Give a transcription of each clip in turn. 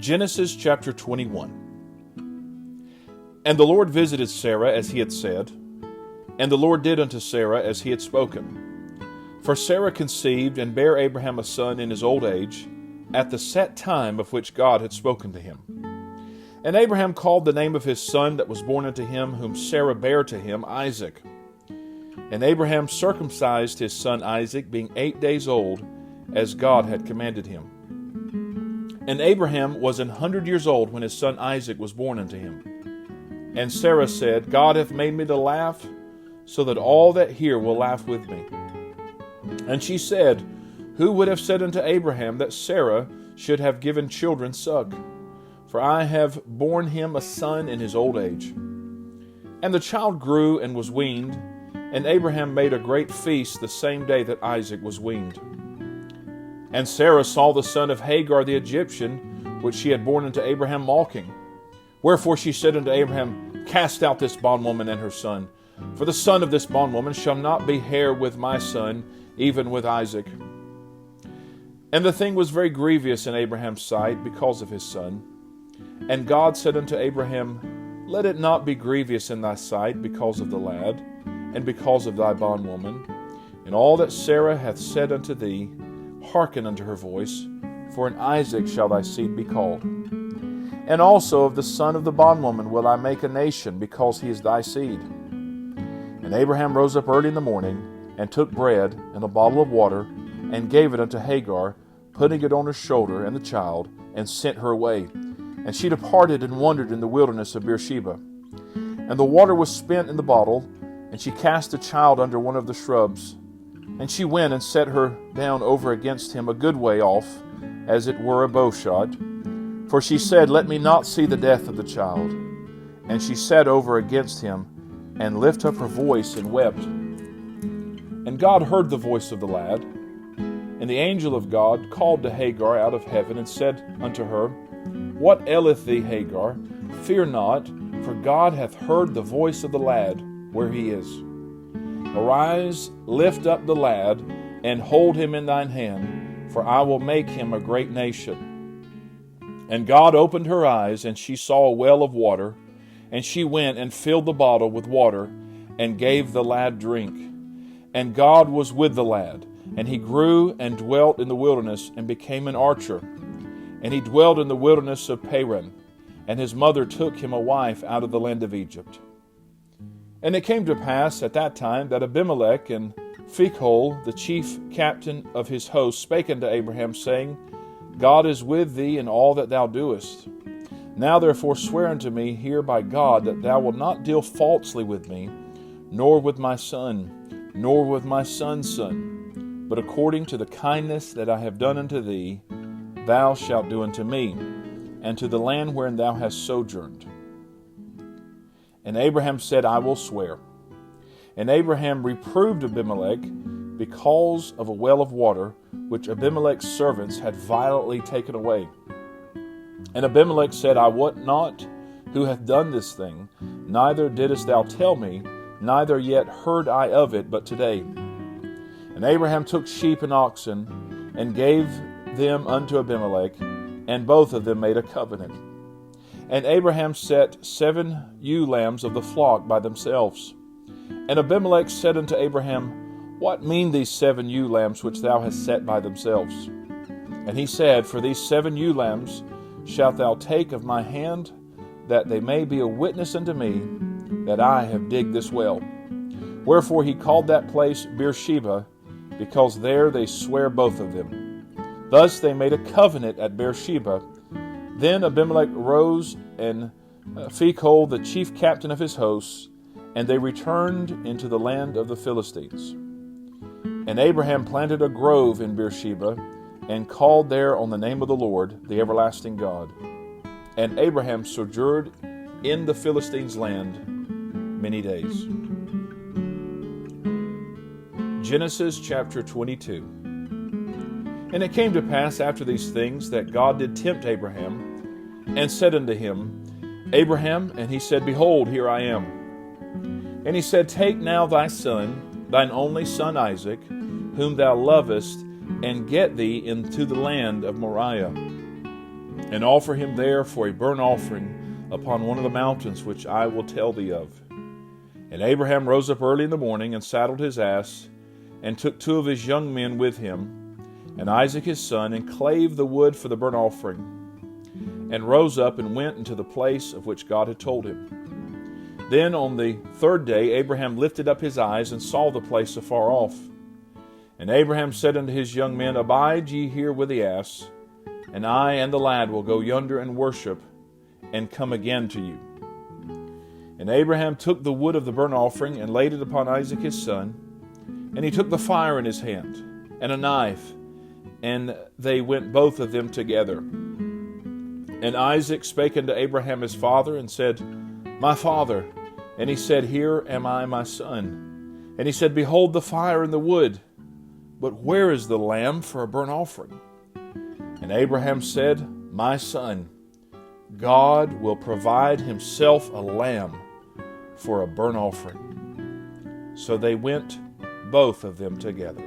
Genesis chapter 21. And the Lord visited Sarah as he had said, and the Lord did unto Sarah as he had spoken. For Sarah conceived and bare Abraham a son in his old age, at the set time of which God had spoken to him. And Abraham called the name of his son that was born unto him, whom Sarah bare to him, Isaac. And Abraham circumcised his son Isaac, being 8 days old, as God had commanded him. And Abraham was 100 years old when his son Isaac was born unto him. And Sarah said, God hath made me to laugh, so that all that hear will laugh with me. And she said, Who would have said unto Abraham that Sarah should have given children suck? For I have borne him a son in his old age. And the child grew and was weaned, and Abraham made a great feast the same day that Isaac was weaned. And Sarah saw the son of Hagar the Egyptian, which she had borne unto Abraham, mocking. Wherefore she said unto Abraham, Cast out this bondwoman and her son, for the son of this bondwoman shall not be heir with my son, even with Isaac. And the thing was very grievous in Abraham's sight because of his son. And God said unto Abraham, Let it not be grievous in thy sight because of the lad, and because of thy bondwoman. And all that Sarah hath said unto thee, hearken unto her voice, for in Isaac shall thy seed be called. And also of the son of the bondwoman will I make a nation, because he is thy seed. And Abraham rose up early in the morning, and took bread and a bottle of water, and gave it unto Hagar, putting it on her shoulder and the child, and sent her away. And she departed and wandered in the wilderness of Beersheba. And the water was spent in the bottle, and she cast the child under one of the shrubs. And she went and set her down over against him a good way off, as it were a bowshot. For she said, Let me not see the death of the child. And she sat over against him, and lifted up her voice, and wept. And God heard the voice of the lad. And the angel of God called to Hagar out of heaven, and said unto her, What aileth thee, Hagar? Fear not, for God hath heard the voice of the lad where he is. Arise, lift up the lad, and hold him in thine hand, for I will make him a great nation. And God opened her eyes, and she saw a well of water, and she went and filled the bottle with water, and gave the lad drink. And God was with the lad, and he grew and dwelt in the wilderness, and became an archer. And he dwelt in the wilderness of Paran, and his mother took him a wife out of the land of Egypt. And it came to pass at that time that Abimelech and Phicol, the chief captain of his host, spake unto Abraham, saying, God is with thee in all that thou doest. Now therefore swear unto me here by God that thou wilt not deal falsely with me, nor with my son, nor with my son's son, but according to the kindness that I have done unto thee, thou shalt do unto me, and to the land wherein thou hast sojourned. And Abraham said, I will swear. And Abraham reproved Abimelech because of a well of water, which Abimelech's servants had violently taken away. And Abimelech said, I wot not who hath done this thing, neither didst thou tell me, neither yet heard I of it but today. And Abraham took sheep and oxen, and gave them unto Abimelech, and both of them made a covenant. And Abraham set 7 ewe lambs of the flock by themselves. And Abimelech said unto Abraham, What mean these 7 ewe lambs which thou hast set by themselves? And he said, For these 7 ewe lambs shalt thou take of my hand, that they may be a witness unto me that I have digged this well. Wherefore he called that place Beersheba, because there they sware both of them. Thus they made a covenant at Beersheba. Then Abimelech rose, and Phicol, the chief captain of his hosts, and they returned into the land of the Philistines. And Abraham planted a grove in Beersheba, and called there on the name of the Lord, the everlasting God. And Abraham sojourned in the Philistines' land many days. Genesis chapter 22. And it came to pass after these things that God did tempt Abraham, and said unto him, Abraham, and he said, Behold, here I am. And he said, Take now thy son, thine only son Isaac, whom thou lovest, and get thee into the land of Moriah, and offer him there for a burnt offering upon one of the mountains which I will tell thee of. And Abraham rose up early in the morning, and saddled his ass, and took 2 of his young men with him, and Isaac his son, and clave the wood for the burnt offering, and rose up and went into the place of which God had told him. Then on the 3rd day Abraham lifted up his eyes, and saw the place afar off. And Abraham said unto his young men, Abide ye here with the ass, and I and the lad will go yonder and worship, and come again to you. And Abraham took the wood of the burnt offering, and laid it upon Isaac his son. And he took the fire in his hand, and a knife, and they went both of them together. And Isaac spake unto Abraham his father, and said, My father. And he said, Here am I, my son. And he said, Behold the fire and the wood, but where is the lamb for a burnt offering? And Abraham said, My son, God will provide himself a lamb for a burnt offering. So they went both of them together.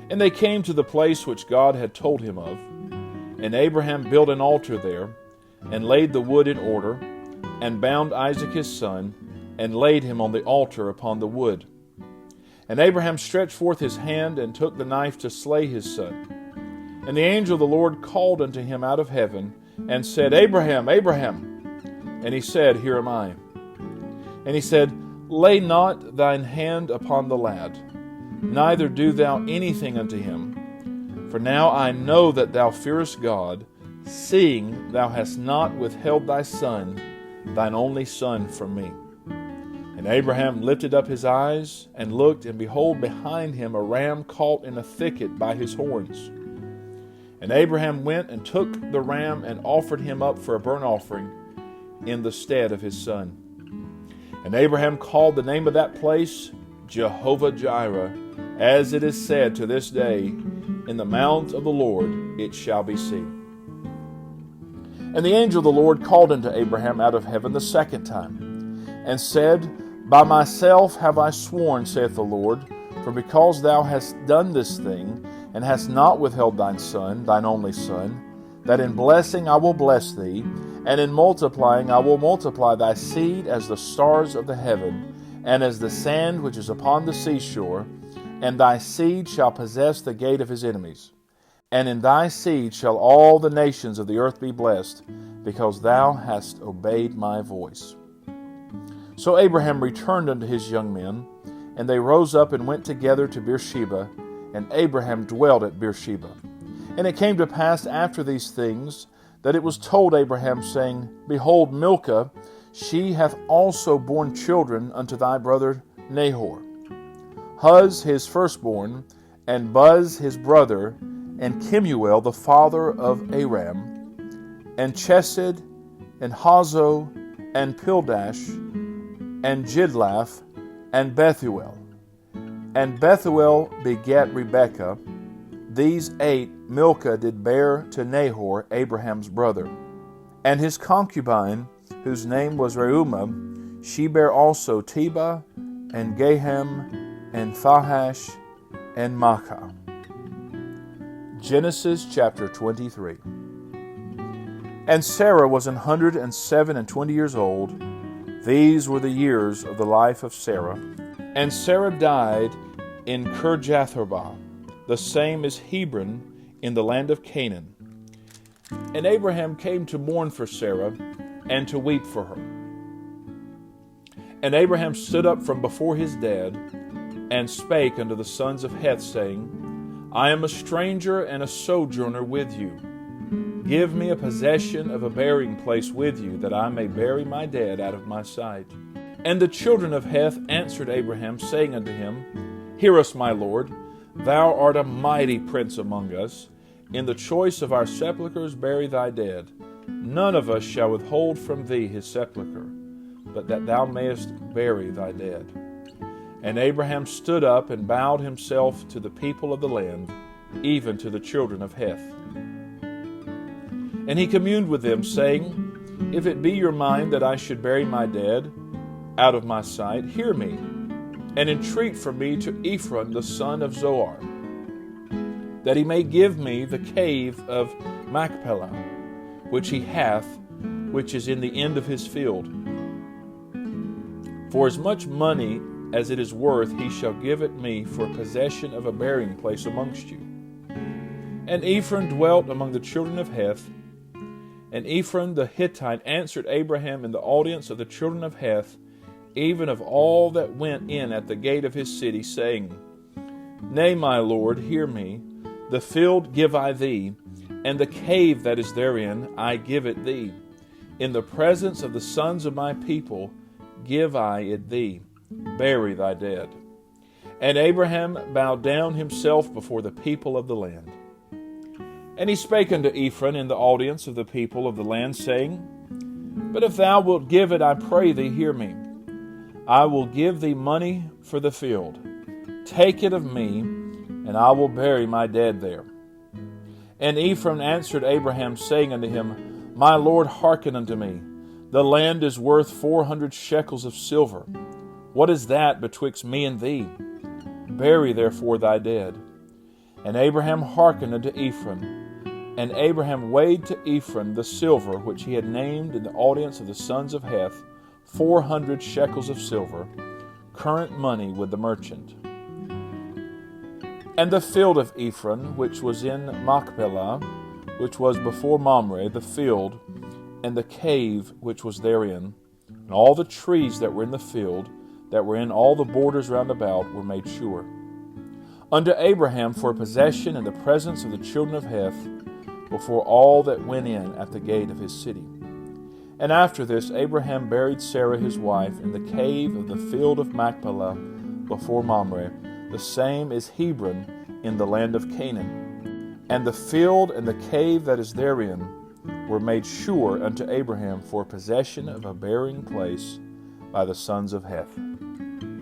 And they came to the place which God had told him of. And Abraham built an altar there, and laid the wood in order, and bound Isaac his son, and laid him on the altar upon the wood. And Abraham stretched forth his hand, and took the knife to slay his son. And the angel of the Lord called unto him out of heaven, and said, Abraham, Abraham. And he said, Here am I. And he said, Lay not thine hand upon the lad, neither do thou anything unto him. For now I know that thou fearest God, seeing thou hast not withheld thy son, thine only son, from me. And Abraham lifted up his eyes, and looked, and behold, behind him a ram caught in a thicket by his horns. And Abraham went and took the ram, and offered him up for a burnt offering in the stead of his son. And Abraham called the name of that place Jehovah-Jireh, as it is said to this day, In the mount of the Lord it shall be seen. And the angel of the Lord called unto Abraham out of heaven the 2nd time, and said, By myself have I sworn, saith the Lord, for because thou hast done this thing, and hast not withheld thine son, thine only son, that in blessing I will bless thee, and in multiplying I will multiply thy seed as the stars of the heaven, and as the sand which is upon the seashore, and thy seed shall possess the gate of his enemies. And in thy seed shall all the nations of the earth be blessed, because thou hast obeyed my voice. So Abraham returned unto his young men, and they rose up and went together to Beersheba, and Abraham dwelt at Beersheba. And it came to pass after these things, that it was told Abraham, saying, Behold, Milcah, she hath also borne children unto thy brother Nahor. Huz his firstborn, and Buz his brother, and Kemuel the father of Aram, and Chesed, and Hazo, and Pildash, and Jidlaph, and Bethuel. And Bethuel begat Rebekah. These 8 Milcah did bear to Nahor, Abraham's brother. And his concubine, whose name was Reumah, she bare also Tebah, and Gaham, and Phahash, and Maachah. Genesis chapter 23. And Sarah was 107 and 20 years old. These were the years of the life of Sarah. And Sarah died in Kirjath-Arba, the same as Hebron, in the land of Canaan. And Abraham came to mourn for Sarah, and to weep for her. And Abraham stood up from before his dad, and spake unto the sons of Heth, saying, I am a stranger and a sojourner with you. Give me a possession of a burying place with you, that I may bury my dead out of my sight. And the children of Heth answered Abraham, saying unto him, Hear us, my lord, thou art a mighty prince among us. In the choice of our sepulchres bury thy dead. None of us shall withhold from thee his sepulchre, but that thou mayest bury thy dead. And Abraham stood up and bowed himself to the people of the land, even to the children of Heth. And he communed with them, saying, If it be your mind that I should bury my dead out of my sight, hear me, and entreat for me to Ephron the son of Zohar, that he may give me the cave of Machpelah, which he hath, which is in the end of his field. For as much money as it is worth, he shall give it me for possession of a burying place amongst you. And Ephron dwelt among the children of Heth. And Ephron the Hittite answered Abraham in the audience of the children of Heth, even of all that went in at the gate of his city, saying, Nay, my Lord, hear me. The field give I thee, and the cave that is therein I give it thee. In the presence of the sons of my people give I it thee. Bury thy dead. And Abraham bowed down himself before the people of the land. And he spake unto Ephron in the audience of the people of the land, saying, But if thou wilt give it, I pray thee, hear me. I will give thee money for the field. Take it of me, and I will bury my dead there. And Ephron answered Abraham, saying unto him, My Lord, hearken unto me. The land is worth 400 shekels of silver. What is that betwixt me and thee? Bury therefore thy dead. And Abraham hearkened unto Ephron. And Abraham weighed to Ephron the silver which he had named in the audience of the sons of Heth, 400 shekels of silver, current money with the merchant. And the field of Ephron, which was in Machpelah, which was before Mamre, the field, and the cave which was therein, and all the trees that were in the field, that were in all the borders round about, were made sure. Unto Abraham for possession in the presence of the children of Heth, before all that went in at the gate of his city. And after this Abraham buried Sarah his wife in the cave of the field of Machpelah before Mamre. The same is Hebron in the land of Canaan. And the field and the cave that is therein were made sure unto Abraham for possession of a burying place by the sons of Heth.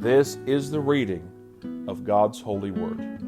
This is the reading of God's holy word.